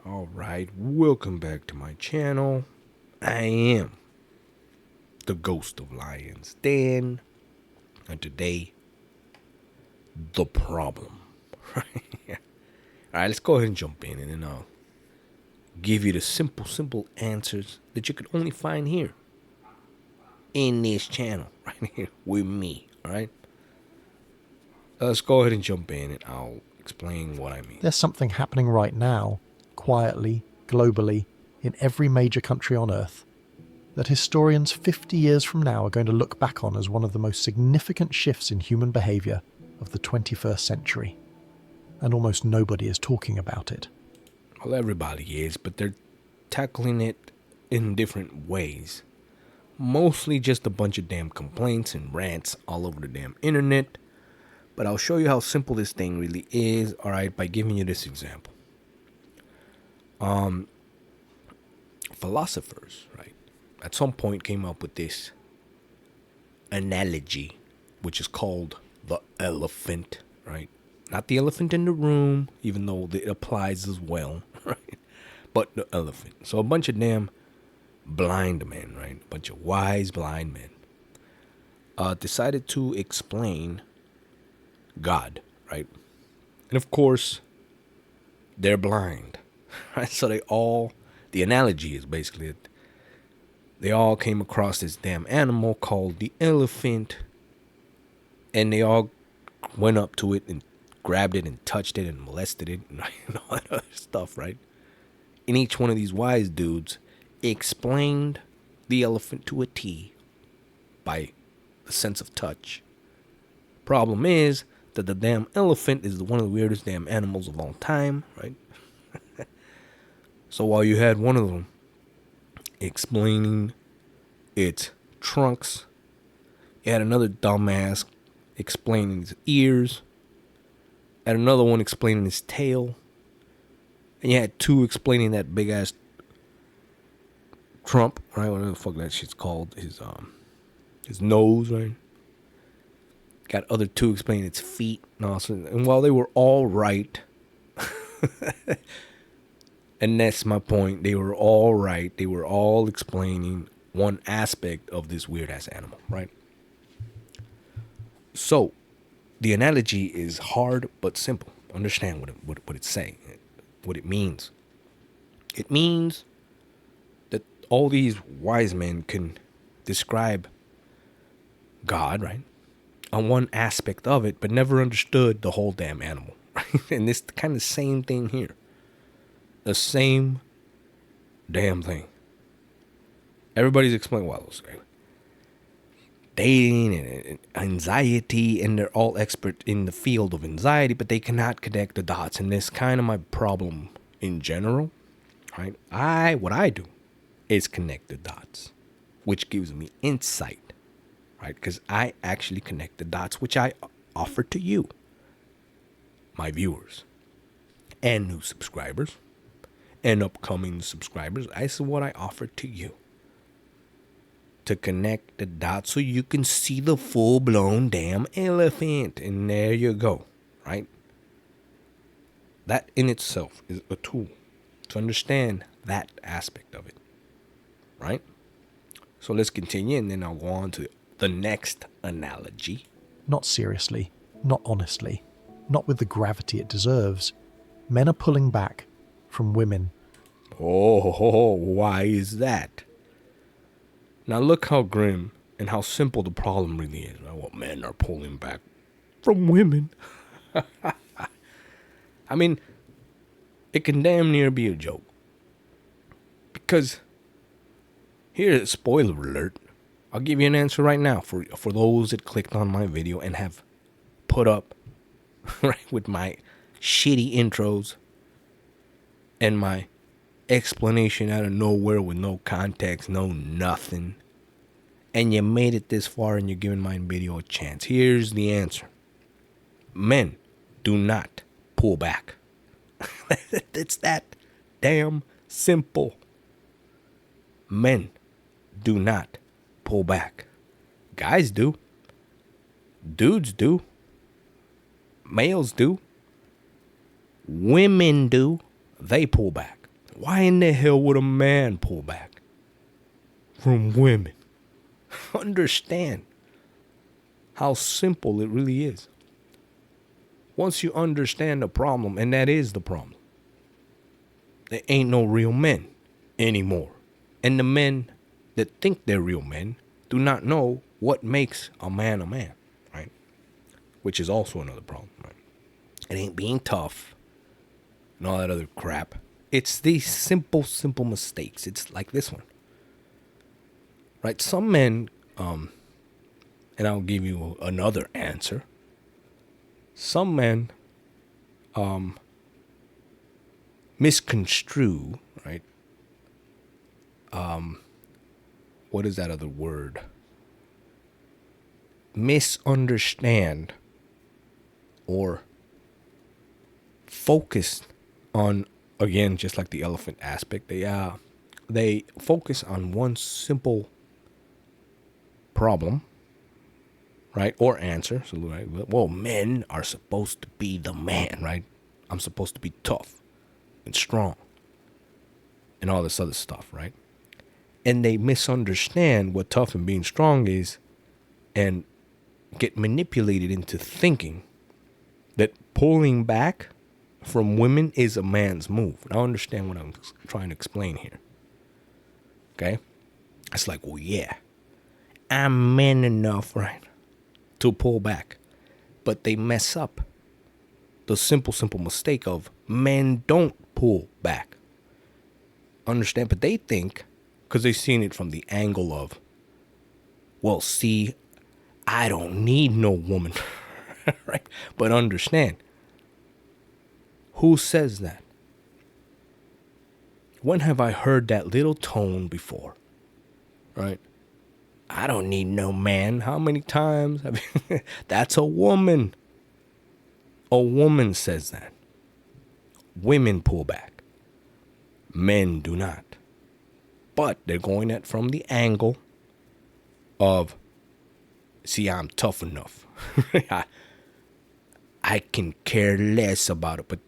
Alright, welcome back to my channel. I am the Ghost of Lions Dan, and today, the problem. Alright, let's go ahead and jump in and then I'll give you the simple answers that you could only find here in this channel, right here with me, alright? Let's go ahead and jump in and I'll explain what I mean. There's something happening right now, quietly, globally, in every major country on Earth, that historians 50 years from now are going to look back on as one of the most significant shifts in human behaviour of the 21st century. And almost nobody is talking about it. Well, everybody is, but they're tackling it in different ways. Mostly just a bunch of damn complaints and rants all over the damn internet. But I'll show you how simple this thing really is, alright, by giving you this example. Philosophers, right, at some point came up with this analogy, which is called the elephant, right? Not the elephant in the room, even though it applies as well, right? But the elephant. So a bunch of damn blind men, right? A bunch of wise blind men decided to explain God, right? And of course, they're blind, right? So the analogy is basically that they all came across this damn animal called the elephant, and they all went up to it and grabbed it and touched it and molested it and all that other stuff, right? And each one of these wise dudes explained the elephant to a T by the sense of touch. Problem is that the damn elephant is one of the weirdest damn animals of all time, right? So while you had one of them explaining its trunks, you had another dumbass explaining its ears, and another one explaining his tail, and you had two explaining that big ass Trump, right? Whatever the fuck that shit's called, his nose, right? Got other two explaining its feet, and while they were all right, and that's my point, they were all right. They were all explaining one aspect of this weird ass animal, right? So, the analogy is hard but simple. Understand what it's saying, what it means. It means that all these wise men can describe God, right, on one aspect of it, but never understood the whole damn animal. Right? And it's kind of the same thing here. The same damn thing. Everybody's explaining, well, dating and anxiety, and they're all expert in the field of anxiety, but they cannot connect the dots. And this kind of my problem in general, right? What I do is connect the dots, which gives me insight, right? Because I actually connect the dots, which I offer to you, my viewers, and new subscribers, and upcoming subscribers. This is what I offer to you, to connect the dots so you can see the full-blown damn elephant. And there you go, right? That in itself is a tool to understand that aspect of it, right? So let's continue, and then I'll go on to the next analogy. Not seriously, not honestly, not with the gravity it deserves. Men are pulling back from women. Oh, why is that? Now look how grim and how simple the problem really is. Right? Well, men are pulling back from women. I mean, it can damn near be a joke. Because, here's spoiler alert. I'll give you an answer right now for those that clicked on my video and have put up right with my shitty intros and my explanation out of nowhere with no context, no nothing, and you made it this far and you're giving my video a chance. Here's the answer. Men do not pull back. It's that damn simple. Men do not pull back. Guys do. Dudes do. Males do. Women do. They pull back. Why in the hell would a man pull back from women? Understand how simple it really is. Once you understand the problem, and that is the problem, there ain't no real men anymore. And the men that think they're real men do not know what makes a man, right? Which is also another problem, right? It ain't being tough and all that other crap. It's these simple mistakes. It's like this one, right? Some men, and I'll give you another answer. Some men misconstrue, right? What is that other word? Misunderstand or focus on, again, just like the elephant aspect, they focus on one simple problem, right? Or answer. So, right? Well, men are supposed to be the man, right? I'm supposed to be tough and strong and all this other stuff, right? And they misunderstand what tough and being strong is and get manipulated into thinking that pulling back from women is a man's move. Now understand what I'm trying to explain here. Okay? It's like, well, yeah, I'm man enough, right, to pull back. But they mess up the simple mistake of men don't pull back. Understand? But they think, because they've seen it from the angle of, well, see, I don't need no woman, right? But understand, who says that? When have I heard that little tone before, right? I don't need no man. How many times? I mean, that's a woman. A woman says that. Women pull back. Men do not. But they're going at from the angle of, see, I'm tough enough. I can care less about it. But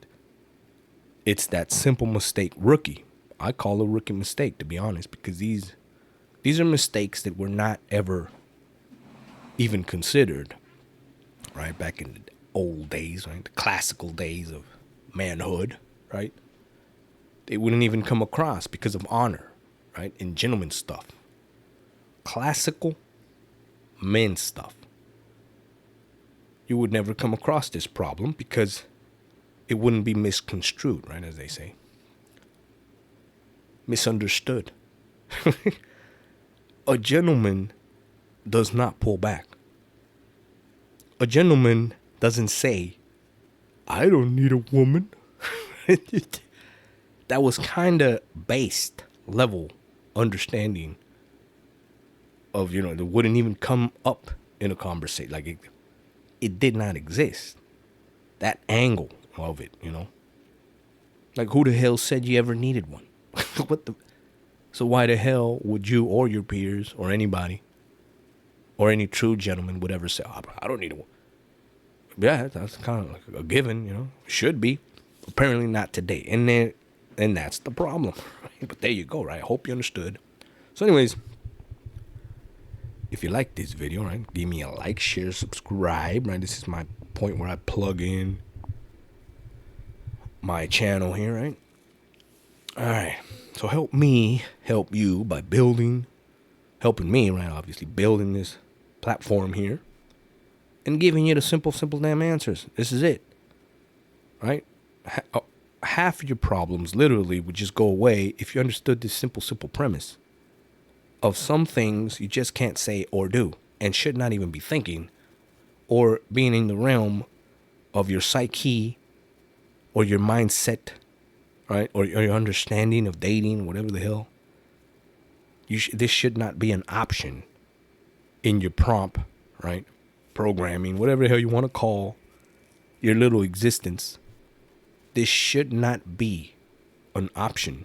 it's that simple mistake. Rookie. I call a rookie mistake, to be honest, because these are mistakes that were not ever even considered, right? Back in the old days, right? The classical days of manhood, right? They wouldn't even come across because of honor, right? And gentleman stuff. Classical men stuff. You would never come across this problem because it wouldn't be misconstrued, right? As they say. Misunderstood. A gentleman does not pull back. A gentleman doesn't say, I don't need a woman. That was kind of based level understanding of, that wouldn't even come up in a conversation. Like it did not exist. That angle of it, Like who the hell said you ever needed one? So why the hell would you or your peers or anybody or any true gentleman would ever say, oh, I don't need a woman? Yeah, that's kind of like a given, Should be. Apparently not today. And that's the problem. Right? But there you go, right? I hope you understood. So anyways, if you like this video, right, give me a like, share, subscribe, right? This is my point where I plug in my channel here, right? All right. So help me help you by helping me, right? Obviously building this platform here and giving you the simple damn answers. This is it, right? Half of your problems literally would just go away if you understood this simple premise of some things you just can't say or do and should not even be thinking or being in the realm of your psyche or your mindset, right? Or your understanding of dating, whatever the hell. This should not be an option in your prompt, right? Programming, whatever the hell you want to call your little existence. This should not be an option,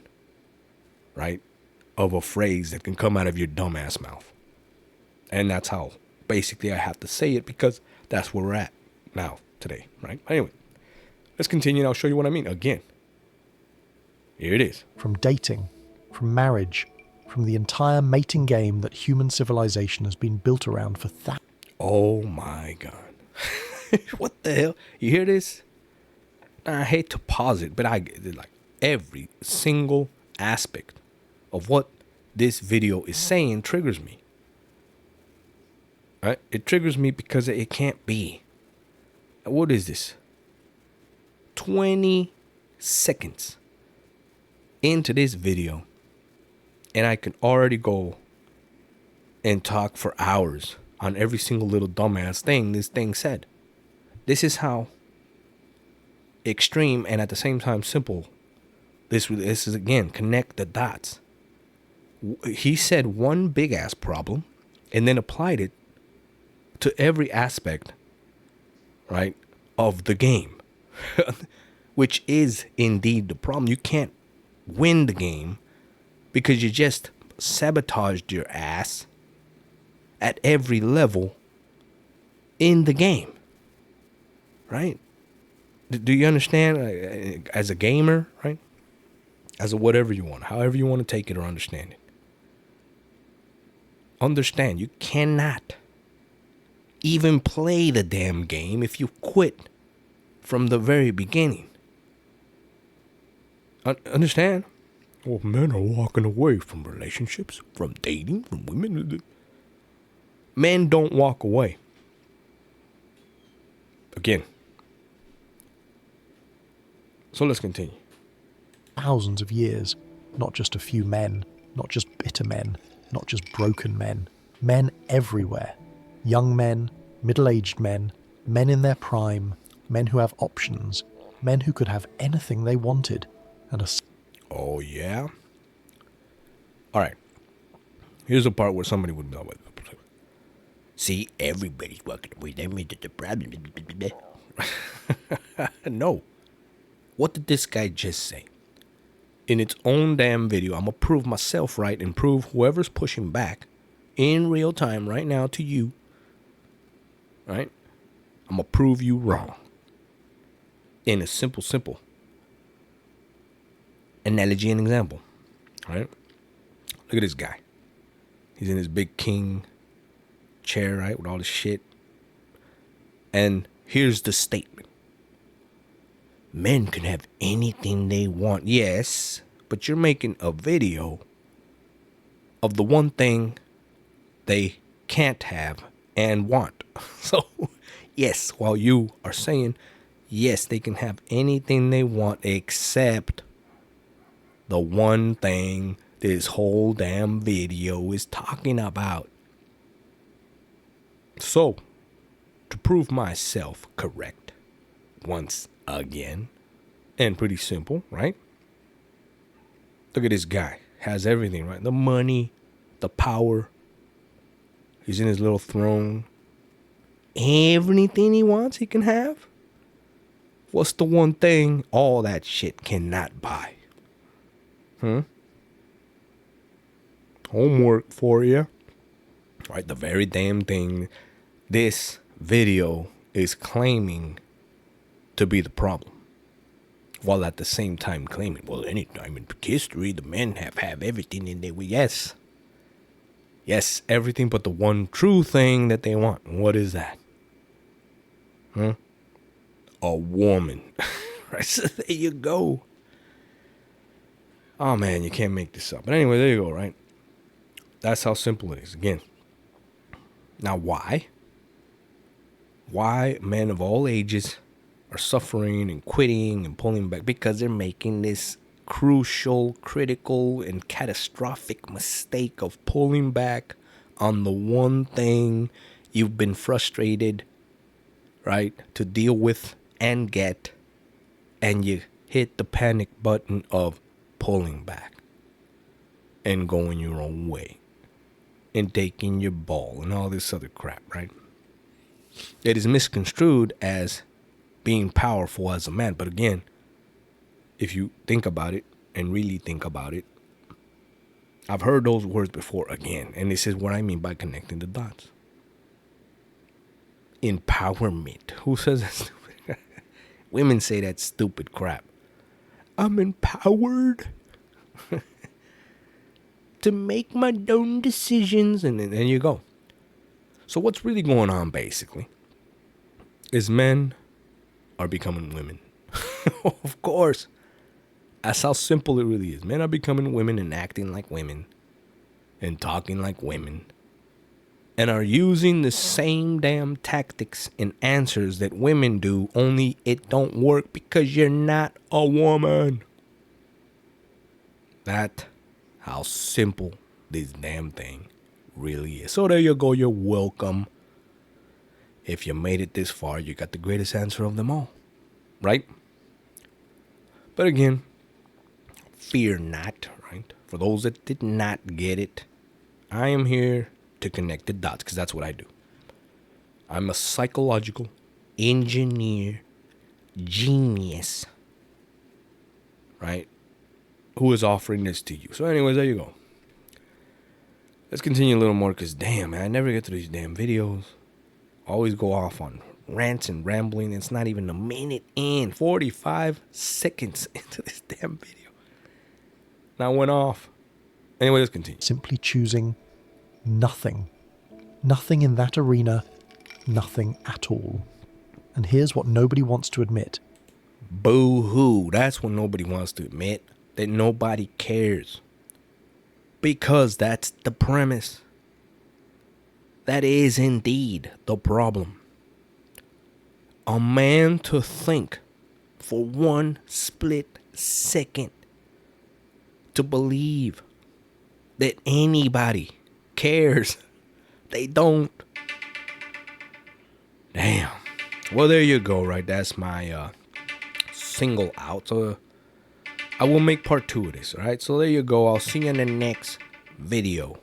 right? Of a phrase that can come out of your dumbass mouth. And that's how basically I have to say it because that's where we're at now today, right? Anyway, let's continue and I'll show you what I mean. Again, Here it is. from dating, from marriage, from the entire mating game that human civilization has been built around for thousands. Oh my God. What the hell? You hear this? I hate to pause it, but I like every single aspect of what this video is saying triggers me. Right? It triggers me because it can't be. What is this? 20 seconds into this video, and I can already go and talk for hours on every single little dumbass thing this thing said. This is how extreme and at the same time simple this is. Again, connect the dots. He said one big ass problem and then applied it to every aspect, right, of the game. Which is indeed the problem. You can't win the game because you just sabotaged your ass at every level in the game. Right? Do you understand? As a gamer, right? As a whatever you want, however you want to take it or understand it. Understand, you cannot even play the damn game if you quit from the very beginning. Understand? Well, men are walking away from relationships, from dating, from women. Men don't walk away. Again. So let's continue. Thousands of years, not just a few men, not just bitter men, not just broken men, men everywhere. Young men, middle-aged men, men in their prime, men who have options, men who could have anything they wanted, and oh, yeah? All right. Here's the part where somebody would be like, see, everybody's walking away. That means that the problem. No. What did this guy just say? In its own damn video, I'm going to prove myself right and prove whoever's pushing back in real time right now to you. Right? I'm going to prove you wrong. In a simple analogy and example. Right? Look at this guy. He's in his big king chair, right? With all this shit. And here's the statement. Men can have anything they want. Yes, but you're making a video of the one thing they can't have and want. So, yes, while you are saying, yes, they can have anything they want except the one thing this whole damn video is talking about. So, to prove myself correct once again, and pretty simple, right? Look at this guy. Has everything, right? The money, the power. He's in his little throne. Everything he wants, he can have. What's the one thing all that shit cannot buy? Homework for you. Right, the very damn thing this video is claiming to be the problem. While at the same time claiming, well, any time in history, the men have everything in their way. Yes. Yes, everything but the one true thing that they want. And what is that? A woman. Right, so there you go. Oh, man, you can't make this up. But anyway, there you go, right? That's how simple it is. Again. Now, why? Why men of all ages are suffering and quitting and pulling back? Because they're making this crucial, critical, and catastrophic mistake of pulling back on the one thing you've been frustrated, right, to deal with and get, and you hit the panic button of pulling back and going your own way and taking your ball and all this other crap, right? It is misconstrued as being powerful as a man. But again, if you think about it and really think about it, I've heard those words before again. And this is what I mean by connecting the dots. Empowerment. Who says that stupid? Women say that stupid crap. I'm empowered to make my own decisions. And then you go. So what's really going on basically is men are becoming women. Of course. That's how simple it really is. Men are becoming women and acting like women and talking like women and are using the same damn tactics and answers that women do, only it don't work because you're not a woman. That how simple this damn thing really is. So there you go. You're welcome. If you made it this far, you got the greatest answer of them all, right? But again, fear not, right? For those that did not get it, I am here to connect the dots because that's what I do. I'm a psychological engineer genius, right? Who is offering this to you. So anyways, there you go. Let's continue a little more because damn, man, I never get to these damn videos. Always go off on rants and rambling. It's not even a minute in, 45 seconds into this damn video. And I went off. Anyway, let's continue. Simply choosing nothing. Nothing in that arena, nothing at all. And here's what nobody wants to admit. Boo-hoo. That's what nobody wants to admit. That nobody cares. Because that's the premise. That is indeed the problem. A man to think for one split second to believe that anybody cares. They don't. Damn. Well, there you go, right? That's my single out. So I will make part 2 of this, all right? So there you go. I'll see you in the next video.